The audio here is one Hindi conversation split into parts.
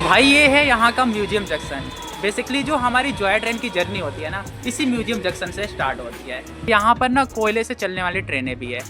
भाई ये है यहाँ का म्यूजियम जंक्शन। बेसिकली जो हमारी जॉय ट्रेन की जर्नी होती है ना, इसी म्यूजियम जंक्शन से स्टार्ट होती है। यहाँ पर ना कोयले से चलने वाली ट्रेनें भी है।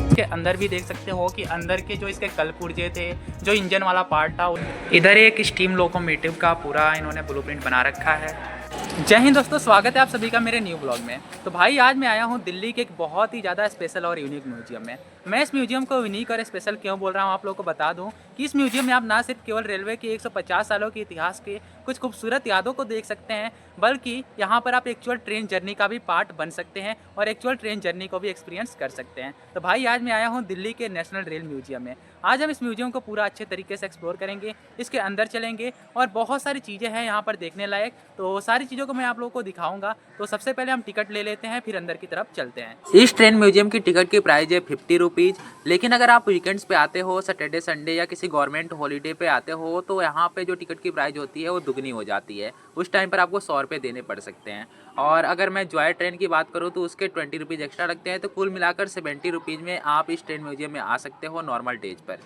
इसके अंदर भी देख सकते हो कि अंदर के जो इसके कल पुर्जे थे, जो इंजन वाला पार्ट था, इधर एक स्टीम लोकोमोटिव का पूरा इन्होंने ब्लूप्रिंट बना रखा है। जय हिंद दोस्तों, स्वागत है आप सभी का मेरे न्यू ब्लॉग में। तो भाई आज मैं आया हूँ दिल्ली के एक बहुत ही ज़्यादा स्पेशल और यूनिक म्यूजियम में। मैं इस म्यूजियम को यूनिक और स्पेशल क्यों बोल रहा हूँ आप लोगों को बता दूँ कि इस म्यूजियम में आप ना सिर्फ केवल रेलवे के 150 सालों के इतिहास के कुछ खूबसूरत यादों को देख सकते हैं, बल्कि यहाँ पर आप एक्चुअल ट्रेन जर्नी का भी पार्ट बन सकते हैं और एक्चुअल ट्रेन जर्नी को भी एक्सपीरियंस कर सकते हैं। तो भाई आज मैं आया हूँ दिल्ली के नेशनल रेल म्यूजियम में। आज हम इस म्यूजियम को पूरा अच्छे तरीके से एक्सप्लोर करेंगे, इसके अंदर चलेंगे और बहुत सारी चीज़ें हैं यहाँ पर देखने लायक। तो सारी चीज़ों को मैं आप लोगों को दिखाऊंगा। तो सबसे पहले हम टिकट ले लेते हैं, फिर अंदर की तरफ चलते हैं। इस ट्रेन म्यूजियम की टिकट की प्राइस है 50 रुपीज़। लेकिन अगर आप वीकेंड्स पे आते हो, सैटरडे संडे या किसी गवर्नमेंट हॉलीडे पे आते हो, तो यहाँ पे जो टिकट की प्राइस होती है वो दुगनी हो जाती है। उस टाइम पर आपको 100 रुपये देने पड़ सकते हैं। और अगर मैं जॉय ट्रेन की बात करूँ तो उसके 20 रुपीज़ एक्स्ट्रा लगते हैं। तो कुल मिलाकर 70 रुपीज़ में आप इस ट्रेन म्यूजियम में आ सकते हो नॉर्मल डेज पर।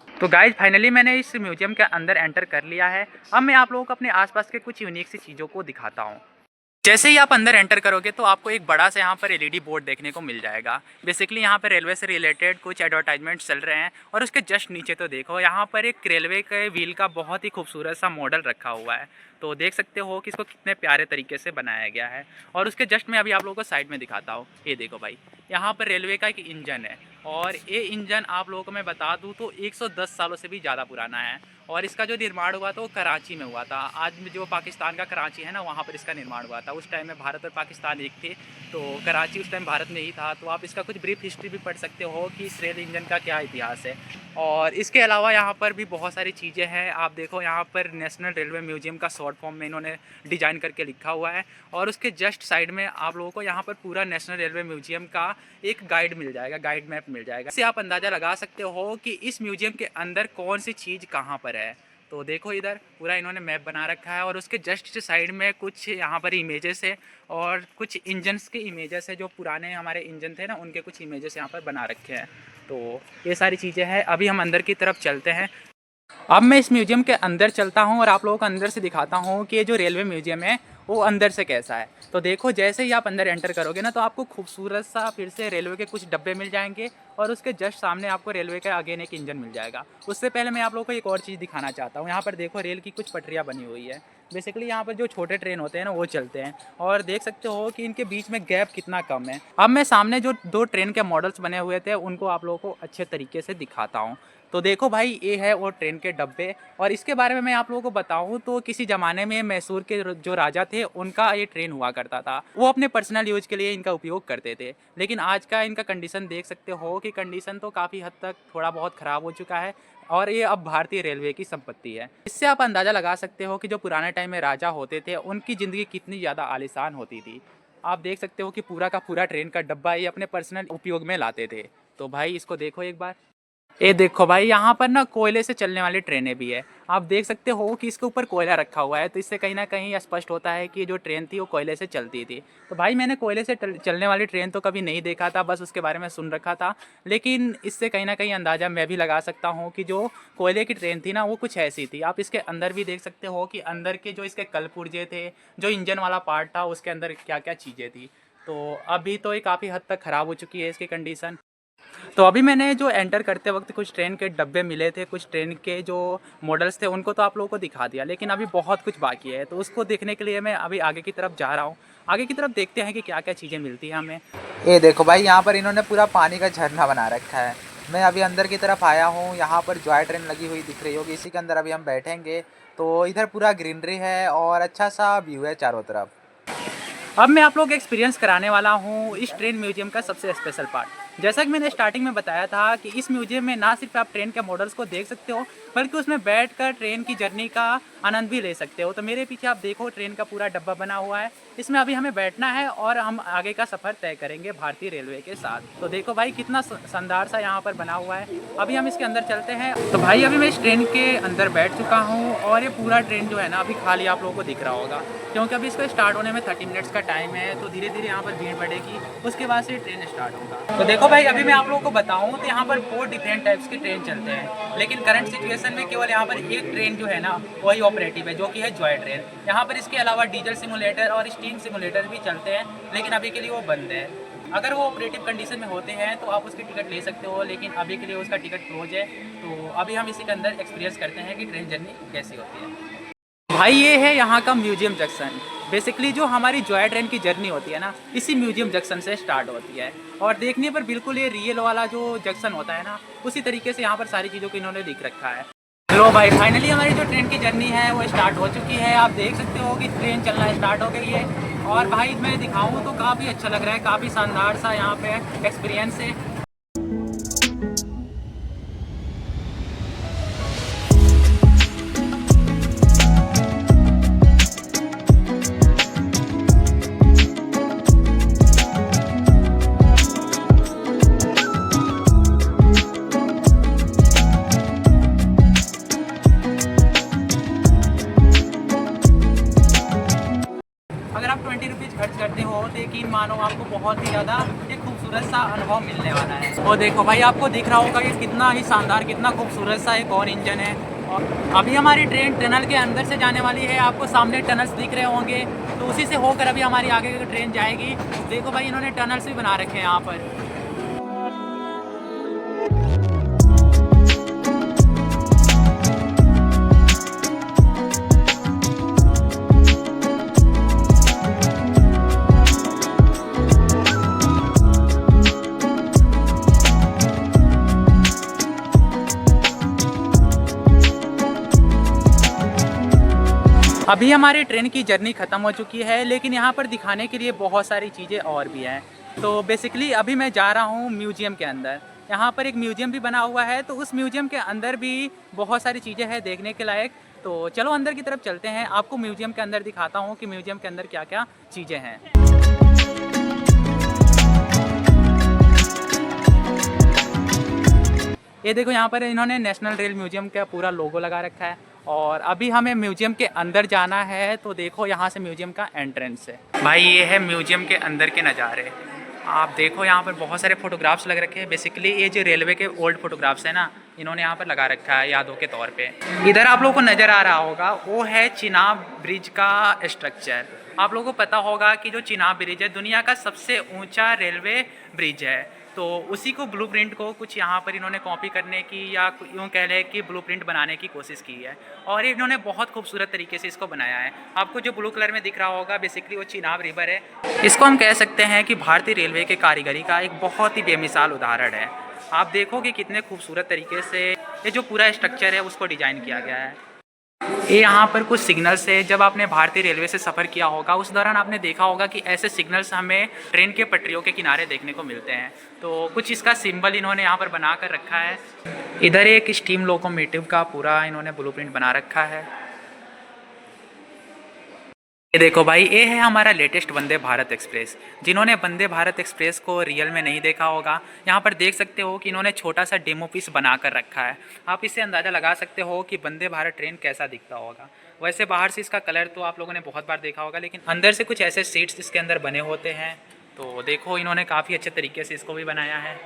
तो गाइज फाइनली मैंने इस म्यूजियम के अंदर एंटर कर लिया है। अब मैं आप लोगों को अपने आसपास के कुछ यूनिक सी चीज़ों को दिखाता हूँ। जैसे ही आप अंदर एंटर करोगे तो आपको एक बड़ा सा यहाँ पर एलईडी बोर्ड देखने को मिल जाएगा। बेसिकली यहाँ पर रेलवे से रिलेटेड कुछ एडवर्टाइजमेंट चल रहे हैं और उसके जस्ट नीचे तो देखो यहाँ पर एक रेलवे के व्हील का बहुत ही खूबसूरत सा मॉडल रखा हुआ है। तो देख सकते हो कि इसको कितने प्यारे तरीके से बनाया गया है। और उसके जस्ट मैं अभी आप लोगों को साइड में दिखाता हूँ। ये देखो भाई, यहाँ पर रेलवे का एक इंजन है और ये इंजन आप लोगों को मैं बता दूँ तो 110 सालों से भी ज़्यादा पुराना है। और इसका जो निर्माण हुआ था वो कराची में हुआ था। आज जो पाकिस्तान का कराची है ना, वहाँ पर इसका निर्माण हुआ था। उस टाइम में भारत और पाकिस्तान एक थे, तो कराची उस टाइम भारत में ही था। तो आप इसका कुछ ब्रीफ हिस्ट्री भी पढ़ सकते हो कि इस रेल इंजन का क्या इतिहास है। और इसके अलावा यहाँ पर भी बहुत सारी चीज़ें हैं। आप देखो यहाँ पर नेशनल रेलवे म्यूजियम का शॉर्ट फॉर्म में इन्होंने डिज़ाइन करके लिखा हुआ है। और उसके जस्ट साइड में आप लोगों को यहाँ पर पूरा नेशनल रेलवे म्यूजियम का एक गाइड मिल जाएगा, गाइड मैप मिल जाएगा। इससे आप अंदाज़ा लगा सकते हो कि इस म्यूजियम के अंदर कौन सी चीज़ कहाँ पर है। तो देखो इधर पूरा इन्होंने मैप बना रखा है और उसके जस्ट साइड में कुछ यहाँ पर इमेजेस है और कुछ इंजन्स के इमेजेस है। जो पुराने हमारे इंजन थे ना, उनके कुछ इमेजेस यहाँ पर बना रखे हैं। तो ये सारी चीज़ें हैं। अभी हम अंदर की तरफ चलते हैं। अब मैं इस म्यूजियम के अंदर चलता हूँ और आप लोगों को अंदर से दिखाता हूँ कि ये जो रेलवे म्यूजियम है वो अंदर से कैसा है। तो देखो जैसे ही आप अंदर एंटर करोगे ना, तो आपको खूबसूरत सा फिर से रेलवे के कुछ डब्बे मिल जाएंगे और उसके जस्ट सामने आपको रेलवे का अगेन एक इंजन मिल जाएगा। उससे पहले मैं आप लोगों को एक और चीज़ दिखाना चाहता हूँ। यहाँ पर देखो रेल की कुछ पटरियाँ बनी हुई है। बेसिकली यहाँ पर जो छोटे ट्रेन होते हैं ना, वो चलते हैं और देख सकते हो कि इनके बीच में गैप कितना कम है। अब मैं सामने जो दो ट्रेन के मॉडल्स बने हुए थे उनको आप लोगों को अच्छे तरीके से दिखाता हूँ। तो देखो भाई, ये है वो ट्रेन के डब्बे। और इसके बारे में मैं आप लोगों को बताऊं तो किसी ज़माने में मैसूर के जो राजा थे उनका ये ट्रेन हुआ करता था। वो अपने पर्सनल यूज के लिए इनका उपयोग करते थे। लेकिन आज का इनका कंडीशन देख सकते हो कि कंडीशन तो काफ़ी हद तक थोड़ा बहुत ख़राब हो चुका है और ये अब भारतीय रेलवे की संपत्ति है। इससे आप अंदाज़ा लगा सकते हो कि जो पुराने टाइम में राजा होते थे उनकी ज़िंदगी कितनी ज़्यादा आलीशान होती थी। आप देख सकते हो कि पूरा का पूरा ट्रेन का डब्बा ये अपने पर्सनल उपयोग में लाते थे। तो भाई इसको देखो एक बार। ये देखो भाई, यहाँ पर ना कोयले से चलने वाली ट्रेनें भी है। आप देख सकते हो कि इसके ऊपर कोयला रखा हुआ है। तो इससे कहीं ना कहीं स्पष्ट होता है कि जो ट्रेन थी वो कोयले से चलती थी। तो भाई मैंने कोयले से चलने वाली ट्रेन तो कभी नहीं देखा था, बस उसके बारे में सुन रखा था। लेकिन इससे कहीं ना कहीं अंदाज़ा मैं भी लगा सकता हूँ कि जो कोयले की ट्रेन थी ना, वो कुछ ऐसी थी। आप इसके अंदर भी देख सकते हो कि अंदर के जो इसके कल पुर्जे थे, जो इंजन वाला पार्ट था, उसके अंदर क्या क्या चीज़ें थी। तो अभी तो ये काफ़ी हद तक ख़राब हो चुकी है इसकी कंडीशन। तो अभी मैंने जो एंटर करते वक्त कुछ ट्रेन के डब्बे मिले थे, कुछ ट्रेन के जो मॉडल्स थे उनको तो आप लोगों को दिखा दिया, लेकिन अभी बहुत कुछ बाकी है। तो उसको देखने के लिए मैं अभी आगे की तरफ जा रहा हूँ। आगे की तरफ देखते हैं कि क्या क्या चीज़ें मिलती हैं हमें। ये देखो भाई, यहाँ पर इन्होंने पूरा पानी का झरना बना रखा है। मैं अभी अंदर की तरफ आया हूँ। यहाँ पर जॉय ट्रेन लगी हुई दिख रही होगी, इसी के अंदर अभी हम बैठेंगे। तो इधर पूरा ग्रीनरी है और अच्छा सा व्यू है चारों तरफ। अब मैं आप लोग एक्सपीरियंस कराने वाला हूँ इस ट्रेन म्यूजियम का सबसे स्पेशल पार्ट। जैसा कि मैंने स्टार्टिंग में बताया था कि इस म्यूजियम में ना सिर्फ आप ट्रेन के मॉडल्स को देख सकते हो, बल्कि उसमें बैठकर ट्रेन की जर्नी का आनंद भी ले सकते हो। तो मेरे पीछे आप देखो ट्रेन का पूरा डब्बा बना हुआ है। इसमें अभी हमें बैठना है और हम आगे का सफ़र तय करेंगे भारतीय रेलवे के साथ। तो देखो भाई कितना शानदार सा यहाँ पर बना हुआ है। अभी हम इसके अंदर चलते हैं। तो भाई अभी मैं इस ट्रेन के अंदर बैठ चुका हूँ और ये पूरा ट्रेन जो है ना, अभी खाली आप लोगों को दिख रहा होगा, क्योंकि अभी इसको स्टार्ट होने में 30 मिनट्स का टाइम है। तो धीरे धीरे यहाँ पर भीड़ बढ़ेगी, उसके बाद से ट्रेन स्टार्ट होगा। तो देखो देखो भाई, अभी मैं आप लोगों को बताऊं तो यहाँ पर 4 डिफरेंट टाइप्स के ट्रेन चलते हैं, लेकिन करंट सिचुएशन में केवल यहाँ पर एक ट्रेन जो है ना वही ऑपरेटिव है, जो कि है जॉय ट्रेन। यहाँ पर इसके अलावा डीजल सिमुलेटर और स्टीम सिमुलेटर भी चलते हैं, लेकिन अभी के लिए वो बंद है। अगर वो ऑपरेटिव कंडीशन में होते हैं तो आप उसकी टिकट ले सकते हो, लेकिन अभी के लिए उसका टिकट क्लोज है। तो अभी हम इसी के अंदर एक्सपीरियंस करते हैं कि ट्रेन जर्नी कैसी होती है। भाई ये है यहाँ का म्यूजियम जंक्शन। बेसिकली जो हमारी जॉय ट्रेन की जर्नी होती है ना, इसी म्यूजियम जंक्शन से स्टार्ट होती है। और देखने पर बिल्कुल ये रियल वाला जो जंक्शन होता है ना, उसी तरीके से यहाँ पर सारी चीज़ों को इन्होंने दिख रखा है। लो भाई, फाइनली हमारी जो ट्रेन की जर्नी है वो स्टार्ट हो चुकी है। आप देख सकते हो कि ट्रेन चलना स्टार्ट हो गई है। और भाई मैं दिखाऊँ तो काफ़ी अच्छा लग रहा है, काफ़ी शानदार सा यहाँ पे एक्सपीरियंस है। अगर आप 20 रुपीज़ खर्च करते हो तो यकीन मानो आपको बहुत ही ज़्यादा एक खूबसूरत सा अनुभव मिलने वाला है। और देखो भाई, आपको दिख रहा होगा कि कितना ही शानदार, कितना खूबसूरत सा एक और इंजन है। और अभी हमारी ट्रेन टनल के अंदर से जाने वाली है। आपको सामने टनल्स दिख रहे होंगे, तो उसी से होकर अभी हमारी आगे की ट्रेन जाएगी। देखो भाई, इन्होंने टनल्स भी बना रखे हैं यहाँ पर। अभी हमारी ट्रेन की जर्नी ख़त्म हो चुकी है, लेकिन यहाँ पर दिखाने के लिए बहुत सारी चीज़ें और भी हैं। तो बेसिकली अभी मैं जा रहा हूँ म्यूजियम के अंदर। यहाँ पर एक म्यूजियम भी बना हुआ है, तो उस म्यूजियम के अंदर भी बहुत सारी चीज़ें हैं देखने के लायक। तो चलो अंदर की तरफ चलते हैं, आपको म्यूजियम के अंदर दिखाता हूँ कि म्यूजियम के अंदर क्या क्या चीज़ें हैं। ये देखो, यहाँ पर इन्होंने नेशनल रेल म्यूजियम का पूरा लोगो लगा रखा है। और अभी हमें म्यूजियम के अंदर जाना है, तो देखो यहाँ से म्यूजियम का एंट्रेंस है। भाई ये है म्यूजियम के अंदर के नज़ारे। आप देखो यहाँ पर बहुत सारे फोटोग्राफ्स लग रखे हैं। बेसिकली ये जो रेलवे के ओल्ड फोटोग्राफ्स है ना, इन्होंने यहाँ पर लगा रखा है यादों के तौर पे। इधर आप लोगों को नज़र आ रहा होगा, वो है चिनाब ब्रिज का स्ट्रक्चर। आप लोगों को पता होगा कि जो चिनाब ब्रिज है दुनिया का सबसे ऊंचा रेलवे ब्रिज है। तो उसी को ब्लूप्रिंट को कुछ यहाँ पर इन्होंने कॉपी करने की, या यूँ कह लें कि ब्लूप्रिंट बनाने की कोशिश की है। और इन्होंने बहुत खूबसूरत तरीके से इसको बनाया है। आपको जो ब्लू कलर में दिख रहा होगा, बेसिकली वो चिनाब रिवर है। इसको हम कह सकते हैं कि भारतीय रेलवे के कारीगरी का एक बहुत ही बेमिसाल उदाहरण है। आप देखो कि कितने खूबसूरत तरीके से ये जो पूरा स्ट्रक्चर है उसको डिज़ाइन किया गया है। ये यहाँ पर कुछ सिग्नल्स है। जब आपने भारतीय रेलवे से सफ़र किया होगा उस दौरान आपने देखा होगा कि ऐसे सिग्नल्स हमें ट्रेन के पटरियों के किनारे देखने को मिलते हैं। तो कुछ इसका सिंबल इन्होंने यहाँ पर बना कर रखा है। इधर एक स्टीम लोकोमोटिव का पूरा इन्होंने ब्लूप्रिंट बना रखा है। ये देखो भाई, ये है हमारा लेटेस्ट वंदे भारत एक्सप्रेस। जिन्होंने वंदे भारत एक्सप्रेस को रियल में नहीं देखा होगा, यहाँ पर देख सकते हो कि इन्होंने छोटा सा डेमो पीस बना कर रखा है। आप इससे अंदाज़ा लगा सकते हो कि वंदे भारत ट्रेन कैसा दिखता होगा। वैसे बाहर से इसका कलर तो आप लोगों ने बहुत बार देखा होगा, लेकिन अंदर से कुछ ऐसे सीट्स इसके अंदर बने होते हैं। तो देखो, इन्होंने काफ़ी अच्छे तरीके से इसको भी बनाया है।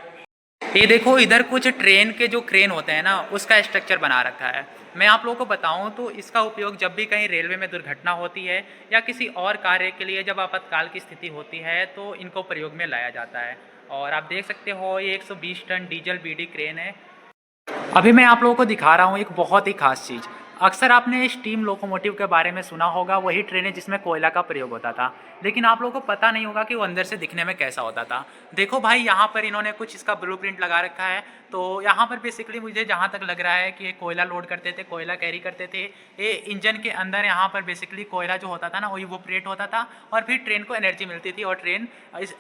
ये देखो, इधर कुछ ट्रेन के जो क्रेन होते हैं ना, उसका स्ट्रक्चर बना रखा है। मैं आप लोगों को बताऊं तो इसका उपयोग जब भी कहीं रेलवे में दुर्घटना होती है या किसी और कार्य के लिए, जब आपातकाल की स्थिति होती है, तो इनको प्रयोग में लाया जाता है। और आप देख सकते हो ये 120 टन डीजल बीडी क्रेन है। अभी मैं आप लोगों को दिखा रहा हूँ एक बहुत ही खास चीज़। अक्सर आपने स्टीम लोकोमोटिव के बारे में सुना होगा, वही ट्रेनें जिसमें कोयला का प्रयोग होता था, लेकिन आप लोगों को पता नहीं होगा कि वो अंदर से दिखने में कैसा होता था। देखो भाई, यहाँ पर इन्होंने कुछ इसका ब्लूप्रिंट लगा रखा है। तो यहाँ पर बेसिकली मुझे जहाँ तक लग रहा है कि ये कोयला लोड करते थे, कोयला कैरी करते थे। ये इंजन के अंदर यहाँ पर बेसिकली कोयला जो होता था ना, वो इवोपरेट होता था और फिर ट्रेन को एनर्जी मिलती थी और ट्रेन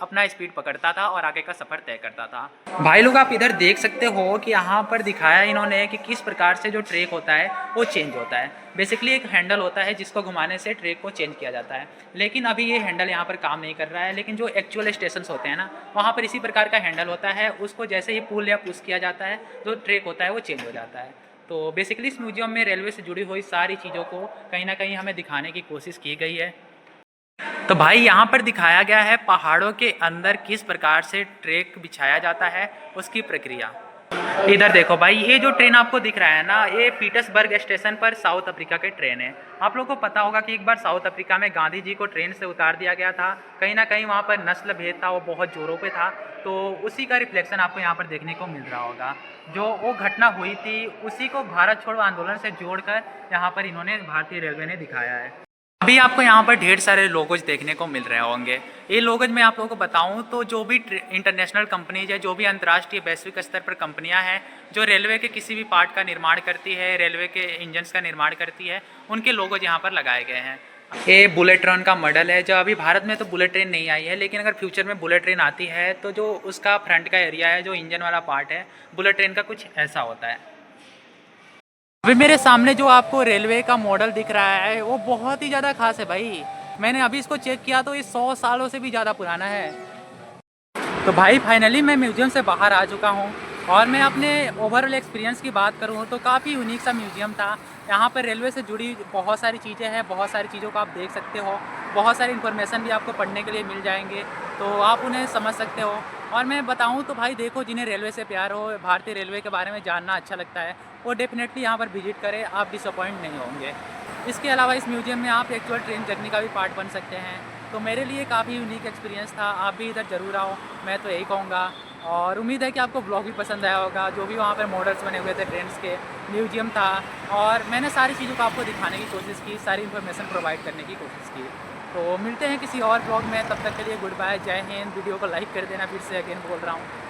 अपना स्पीड पकड़ता था और आगे का सफ़र तय करता था। भाई लोग, आप इधर देख सकते हो कि यहाँ पर दिखाया इन्होंने कि किस प्रकार से जो ट्रैक होता है वो चेंज होता है। बेसिकली एक हैंडल होता है जिसको घुमाने से ट्रैक को चेंज किया जाता है, लेकिन अभी ये हैंडल यहाँ पर काम नहीं कर रहा है। लेकिन जो एक्चुअल स्टेशंस होते हैं ना, वहाँ पर इसी प्रकार का हैंडल होता है। उसको जैसे ही पुल या पुश किया जाता है, जो ट्रैक होता है वो चेंज हो जाता है। तो बेसिकली इस म्यूजियम में रेलवे से जुड़ी हुई सारी चीज़ों को कहीं ना कहीं हमें दिखाने की कोशिश की गई है। तो भाई यहाँ पर दिखाया गया है पहाड़ों के अंदर किस प्रकार से ट्रैक बिछाया जाता है, उसकी प्रक्रिया। इधर देखो भाई, ये जो ट्रेन आपको दिख रहा है ना, ये पीटर्सबर्ग स्टेशन पर साउथ अफ्रीका के ट्रेन है। आप लोगों को पता होगा कि एक बार साउथ अफ्रीका में गांधी जी को ट्रेन से उतार दिया गया था। कहीं ना कहीं वहाँ पर नस्ल भेद था, वो बहुत जोरों पे था। तो उसी का रिफ्लेक्शन आपको यहाँ पर देखने को मिल रहा होगा। जो वो घटना हुई थी उसी को भारत छोड़ो आंदोलन से जोड़कर यहाँ पर इन्होंने, भारतीय रेलवे ने दिखाया है। अभी आपको यहाँ पर ढेर सारे लोगोज देखने को मिल रहे होंगे। ये लोगोज मैं आप लोगों को बताऊँ तो जो भी इंटरनेशनल कंपनीज है, जो भी अंतर्राष्ट्रीय वैश्विक स्तर पर कंपनियाँ हैं जो रेलवे के किसी भी पार्ट का निर्माण करती है, रेलवे के इंजन्स का निर्माण करती है, उनके लोगोज यहाँ पर लगाए गए हैं। ये बुलेट ट्रेन का मॉडल है। जो अभी भारत में तो बुलेट ट्रेन नहीं आई है, लेकिन अगर फ्यूचर में बुलेट ट्रेन आती है तो जो उसका फ्रंट का एरिया है, जो इंजन वाला पार्ट है बुलेट ट्रेन का, कुछ ऐसा होता है। अभी मेरे सामने जो आपको रेलवे का मॉडल दिख रहा है वो बहुत ही ज़्यादा खास है भाई। मैंने अभी इसको चेक किया तो ये 100 सालों से भी ज़्यादा पुराना है। तो भाई फाइनली मैं म्यूज़ियम से बाहर आ चुका हूँ और मैं अपने ओवरऑल एक्सपीरियंस की बात करूँ तो काफ़ी यूनिक सा म्यूज़ियम था। यहाँ पर रेलवे से जुड़ी बहुत सारी चीज़ें हैं, बहुत सारी चीज़ों को आप देख सकते हो, बहुत सारी इन्फॉर्मेशन भी आपको पढ़ने के लिए मिल जाएंगे, तो आप उन्हें समझ सकते हो। और मैं बताऊँ तो भाई देखो, जिन्हें रेलवे से प्यार हो, भारतीय रेलवे के बारे में जानना अच्छा लगता है, वो डेफिनेटली यहाँ पर विजिट करें, आप डिसअपॉइंट नहीं होंगे। इसके अलावा इस म्यूज़ियम में आप एक्चुअल ट्रेन जर्नी का भी पार्ट बन सकते हैं। तो मेरे लिए काफ़ी यूनिक एक्सपीरियंस था। आप भी इधर ज़रूर आओ, मैं तो यही कहूँगा। और उम्मीद है कि आपको ब्लॉग भी पसंद आया होगा। जो भी वहाँ पर मॉडल्स बने हुए थे ट्रेन्स के, म्यूज़ियम था, और मैंने सारी चीज़ों को आपको दिखाने की कोशिश की, सारी इन्फॉर्मेशन प्रोवाइड करने की कोशिश की। तो मिलते हैं किसी और ब्लॉग में, तब तक के लिए गुड बाय, जय हिंद। वीडियो को लाइक कर देना, फिर से अगेन बोल रहा हूँ।